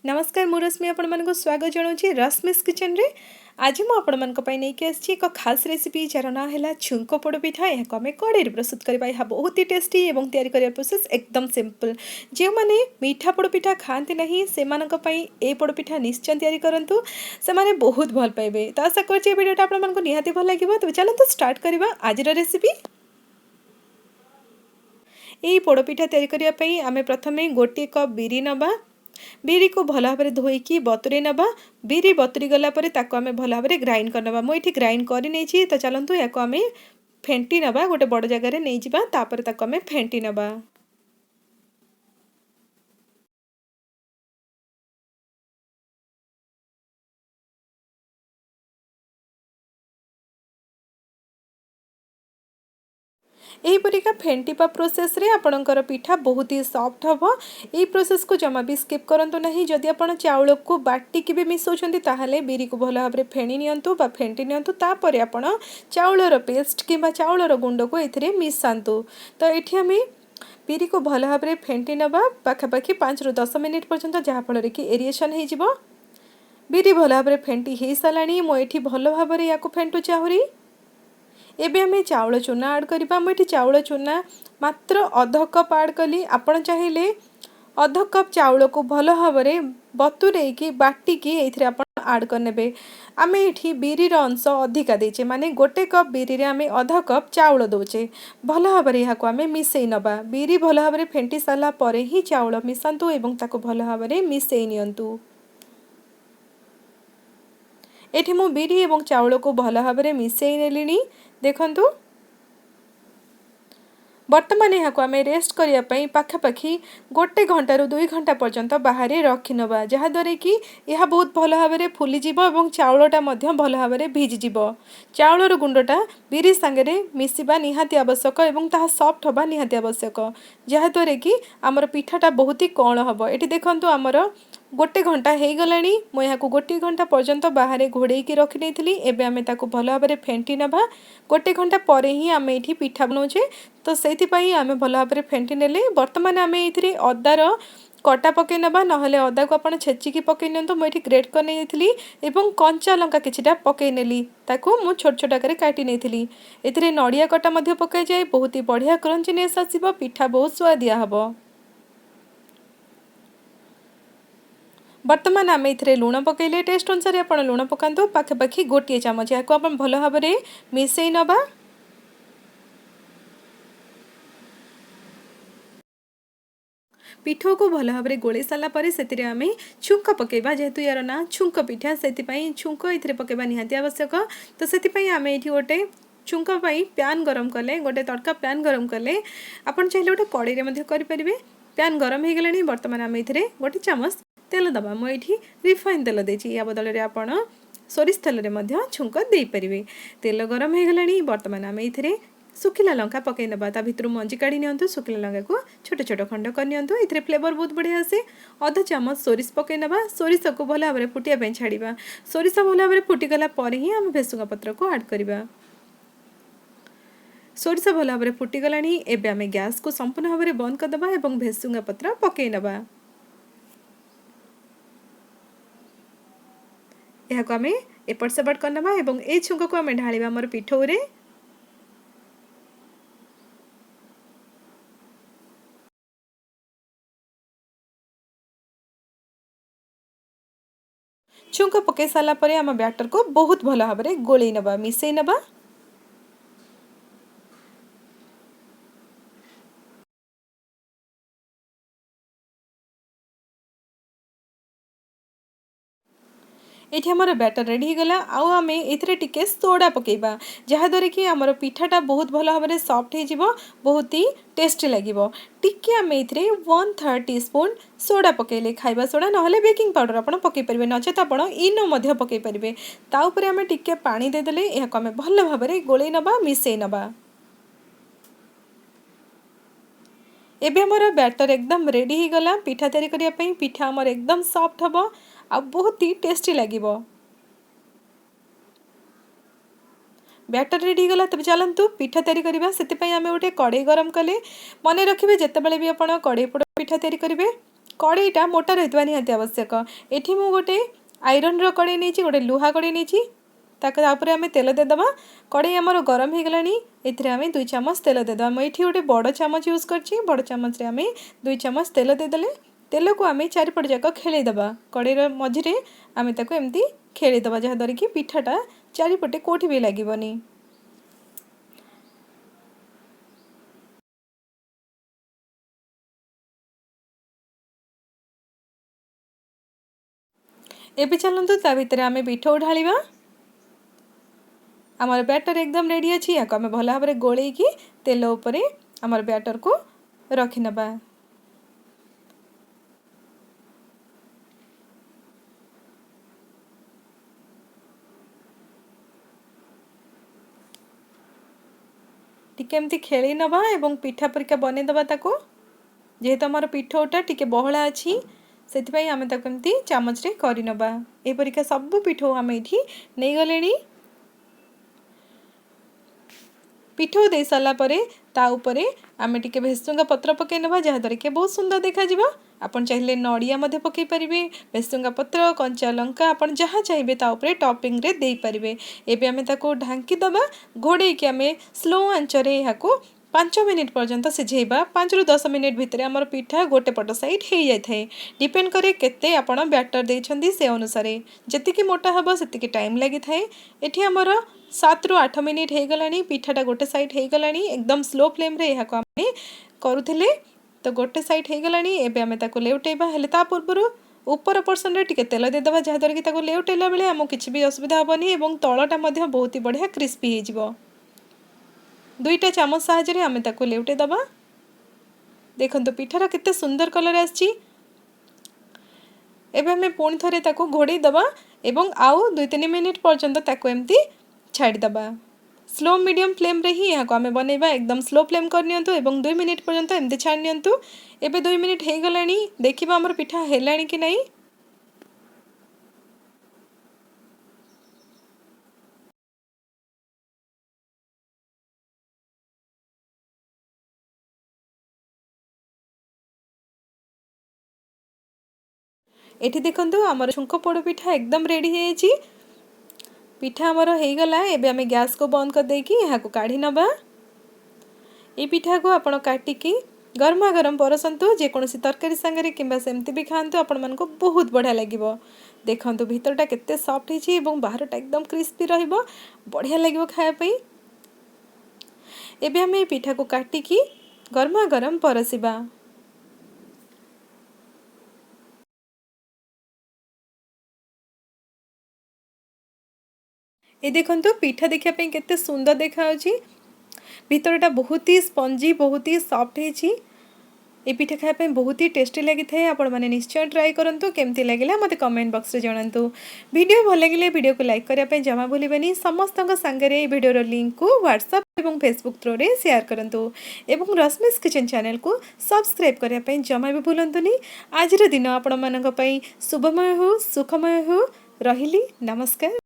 नमस्कार मु रश्मि आपण मानको स्वागत जनाऊँ रश्मिस किचन रे। आज मु आपण मानको पई नै के आछि एक खास रेसिपी जार ना हैला छुंको पोडपिठा। या आमे कड़े प्रस्तुत करबा। यह बहुत ही टेस्टी एवं तैयारी करिया प्रोसेस एकदम सिंपल। जे माने मीठा पोडपिठा खांती नहीं से मानक पई ए पोडपिठा निश्चय तैयारी करंतु, से माने बहुत भल पाइबे। तो आशा करछि वीडियोटा आपण मानको निहाती भल लागिबो। तो चलंतु स्टार्ट करबा आज रो रेसिपी। ए पोडपिठा तैयारी करिया पई आमे प्रथमे गोटे कप बिरी नबा। बिरी को भल भाव धोईकी बतुरे नबा। बिरी बतुरी गला परे ताको आमे भल भाव ग्राइंड करनबा। मु एठी ग्राइंड करि नै छी। तो चलंतु याको आमे फेंटी नबा। गोटे बड़ जगह रे नै जिबा। तापर ताको आमे फेंटी नबा। एहीपरिका फेंटिपा प्रोसेस रे आपणकर पिठा बहुत ही सॉफ्ट हबो। एही प्रोसेस को जमा भी स्किप करंतु नहीं। जदि आपण चाउल को बाटी के भी मिसौछंती ताहाले बिरी को भल भाबरे फेणी नियंतु बा फेंटी नियंतु। तापरे आपण चाउलर पेस्ट किबा चाउलर गुंड को एथिरे मिसांतु। तो एठी हमें बिरी को भल भाबरे फेंटी नबा पाखापाखि 5 रु 10 मिनिट पर्यंत, जहा फल कि एरिएशन हे जिवो। बिरी भल भाबरे फेंटी हे सालानी। मो एठी भल भाबरे याको फेंटु चाहुरी। एबे हमें चाउल चूना ऐड करबा। मुझे चाउल चूना मात्र अध कप ऐड कली। आपण चाहिए अध कप चाउल को भल भाव बतुरे की बाटी की एथिरे आपण ऐड करनेबे। आमे एठी बिरी रो अंश अधिका देचे, माने गोटे कप बिरी रे आमे अध कप चाउल दोचे। भल भाव याको आमे मिसेई नबा। बिरी भल भाव फेंटी साला परे ही चाउल मिसांतु एवं ताको भल भाव मिसेई नियंतु। एठी मु बिरी एवं चाउल को भल भाव मिसेई नेलिनी। देखंतु वर्तमान यहाँ आम रेस्ट करने पाखापाखि गोटे घंटा रु 2 घंटा पर्यंत बाहर रखी नबा, जहाद्वारा कि यह बहुत भल भाव फुलीज और चाउलटा भल भाव भिजिज। चाउलर गुंडटा बिरी सांगे मिसवा निहाती आवश्यक और ताहा सॉफ्ट हवा निहाती आवश्यक, जहाद्वारा कि आमर पिठाटा बहुत ही कण हम। ये देखो आमर गोटे घंटा हो गलानी। मु यहाँ गोटे घंटा पर्यंत बाहर घोड़े रखी नहीं। एबे आमे ताको भल भाव फेंटी नबा। गोटे घंटा पर ही आमे एठी पिठा बनाऊे, तो से आमे भल भाव फेंटी नेले। वर्तमान आमे एथिरे अदार कटा पकई नबा, नहले अदा को आपण छेचिकी पकई नियंतु। मु एठी ग्रेट कर नेइथिली एवं कंचा लंका किछिटा पकई नेली। ताको मु छोट छोट आकार काटी नेइथिली। एथिरे नडिया कटा मध्ये पकाई जाय, बहुत ही बढ़िया क्रंचीनेस आसीबो। पिठा बहुत स्वादिया हबो। वर्तमान आम ए लुण पकईले टेस्ट अनुसार आपण लुण पकातु पाखापाखि गोटे चामच। या आप भल भाव मिसई नबा। पिठो को भल भाव गोले सारा पर से आम छुंक पकेबा। जेहेतु यार ना छुंक पिठा, से छुंक ये पकेबा निहाती आवश्यक। तो से आम ये गोटे छुंक पैन गरम कले, गोटे तड़का पैन गरम कले। आपन चाहिए गोटे कड़े में करें। पैन गरम हो गलानी। वर्तमान आम ये गोटे चामच तेल दबा। मुझे रिफाइन तेल देची। या बदल में आप सोरिष तेल में छुंक दे पारे। तेल गरम हो गलानी। वर्तमान आम ये सुखिला लंका पकई नबा। ता भितर मंजी काढ़ी नियंतु। सुखिला लंका को छोट छोट खंड कर नियंतु। इथरे फ्लेवर बहुत बढ़िया आसे। अध चामच सोरिष पकई नबा। सोरिष को भल भाव फुटिया छाड़िबा। सोरिष भल भाव फुटिगला पर ही आम भेसुंगा पत्र को ऐड करबा। सोरिष भल भाव फुटिगलानी। एबे आम गैस को संपूर्ण भाव बंद करदबा एवं भेसुंगा पत्र पकई नबा। यहाँ को आम एपट सेपट करनबा एवं ए छुंक को आम ढालिबा हमर पिठौ रे। छुंक पकई सारा पर आम बैटर को बहुत भल भाव गोलई नबा, मिसई नबा। ये आमर बैटर रेडी गला। आम ये टिके सोडा पकेबा, जहाद्वारा कि आमर पिठाटा बहुत भल भाव सॉफ्ट हो, बहुत ही टेस्टी लगे। टिके आम ये 1/3 टीस्पून सोडा पकेले, खाइबा सोडा नहले बेकिंग पाउडर आप पकई पारे, नचेत आप इनो पकई पारे। ताऊपर आम टिके पानी देदेले। यहाँ आम भल भाव गोलई नबा, मिसई नबा। एबे हमर बैटर एकदम रेडी हो गला पिठा तैयारी करिया पई। पिठा हमर एकदम सॉफ्ट हबो आ बहुत ही टेस्टी लागिबो। बैटर रेडी गला। तब चलतु पिठा तैयारी करबा। सेति पई आमे गोटे कड़े गरम कले। मन रखिबे जेतेबेले भी आपण कड़े पोड़ पिठा तैयारी करिवे, कड़ईटा मोटा रही निहाती आवश्यक। एठी मु गोटे आयरन रो कड़ई नहीं गोटे लुहा कड़ई नहीं तापर आम तेल देदेबा। कड़ई आमर गरम हो गलानी एथिरे आम 2 चामच तेल देदेबा। मुझे ये गोटे बड़ चामच यूज करछि। बड़ चामच आम 2 चामच तेल देदेले तेल को आम चारिपट जाक खेलईदबा। कड़ईर मझिरे आम ताको एमती खेलईदबा जहाँद्वारा कि पिठाटा चारिपटे कोठी भी लागबनी। एबे चलतु ता भितर आम पिठा ढालिबा। आमर बैटर एकदम रेडी अच्छी। या आम भल भाव में गोलैकी तेल उपरे आमर बैटर को रखी नबा। टिके एमती खेली नबा एवं पिठा परिका बने दबा ताको। जेहेतु आमर पिठोटा टिके बहला अच्छी से आम ताको एमती चामच रे करि नबा। ए परिका सब पिठो आम एठी नै गलेनी। पिठो दे सारा परे ता उपरे आमे टिके भेसुंगा पत्र पकई नबा जहाँद्वारा कि बहुत सुंदर देखा जिवो। आपन चाहिए नड़िया मध्य पकई पारिबे। भेसुंगा पत्र कंचा लंका आपन जहाँ चाहिए ता उपरे टॉपिंग रे देई पारिबे। एबे आमे ताको ढांकी दबा। घोड़े कि आमे स्लो आंच रे याको 5 मिनिट पर्यंत सिझेबा। 5 रु 10 मिनिट भितर आमर पिठा गोटे पट साइड हो जाए थाए। डिपेंड करे केते आपण बैटर देइछंदी से अनुसार जतिकी मोटा हबो सेतिकी टाइम लागि थाए। एठी आमर 7 रु 8 मिनिट हो गलानी। पिठाटा गोटे साइड हो गलानी एकदम स्लो फ्लेम रे याको आमे करूथिले तो गोटे साइड हो गलानी। एबे आमे ताको लेउटेबा। हेले ता पूर्वरु ऊपर पर्सन रे टिके तेल दे देबा जहाँद्वारा कि ताको लेउटेला बेले आमो किछि भी असुविधा हबनी एवं तळटा मध्ये बहुत ही बढ़िया क्रिस्पी हो जिवो। 2टा चामच साहाय्य आमे ताको लेउटे दबा। देखंतु पिठार केते सुंदर कलर आछि। एबे हमें पुणी थरे ताको घोड़े दबा एवं आउ 2-3 मिनिट पर्यंत ताको एमती छाड़ी दबा। स्लो मीडियम फ्लेम रे ही याको आमे बनेबा। एकदम स्लो फ्लेम कर नियंतु एवं 2 मिनिट पर्यंत एमती छाड़ी नियंतु। एबे 2 मिनिट हो गलानी देखिबा हमर पिठा हेलानी कि नहीं। एठी देखंतु हमर छुंको पोड़ पिठा एकदम रेडी हो जाइए। पिठा हमर हो गला। एबे आमे गैस को बंद कर देकी याको काढी नबा। ए पिठा को आपण काटिकी गरमा गरम परसंतु जे कोनोसी तरकारी संगरे किंबा सेमती भी खांतु आपण मन को बहुत बढ़िया लागिवो। देखंतु भीतरटा केते सॉफ्ट हिची एवं बाहरटा एकदम क्रिस्पी रहिबो। बढ़िया लागिवो खाया पई। एबे आमे पिठा को काटिकी गरमा गरम परसिबा। ए देखंतु पिठा देखिया पे केते सुंदर देखा होची। भीतरटा बहुत ही स्पंजी बहुत ही सॉफ्ट हिची। ए पिठा खाया पे बहुत ही टेस्टी लगी थाए। आपण माने निश्चय ट्राई करंतु। केमती लागिला मते कमेंट बॉक्स रे जणांतु। वीडियो भल लागिले वीडियो को लाइक करिया पे जमा भूलिबेनी। समस्तक संगरे ए वीडियो रो लिंक को WhatsApp एवं Facebook थ्रू रे शेयर करंतु एवं रश्मिस किचन चैनल को सब्सक्राइब करिया पे जमा भी भूलंतुनी। आज रो दिन आपण मानक पई शुभमय हो सुखमय हो। रहिली नमस्कार।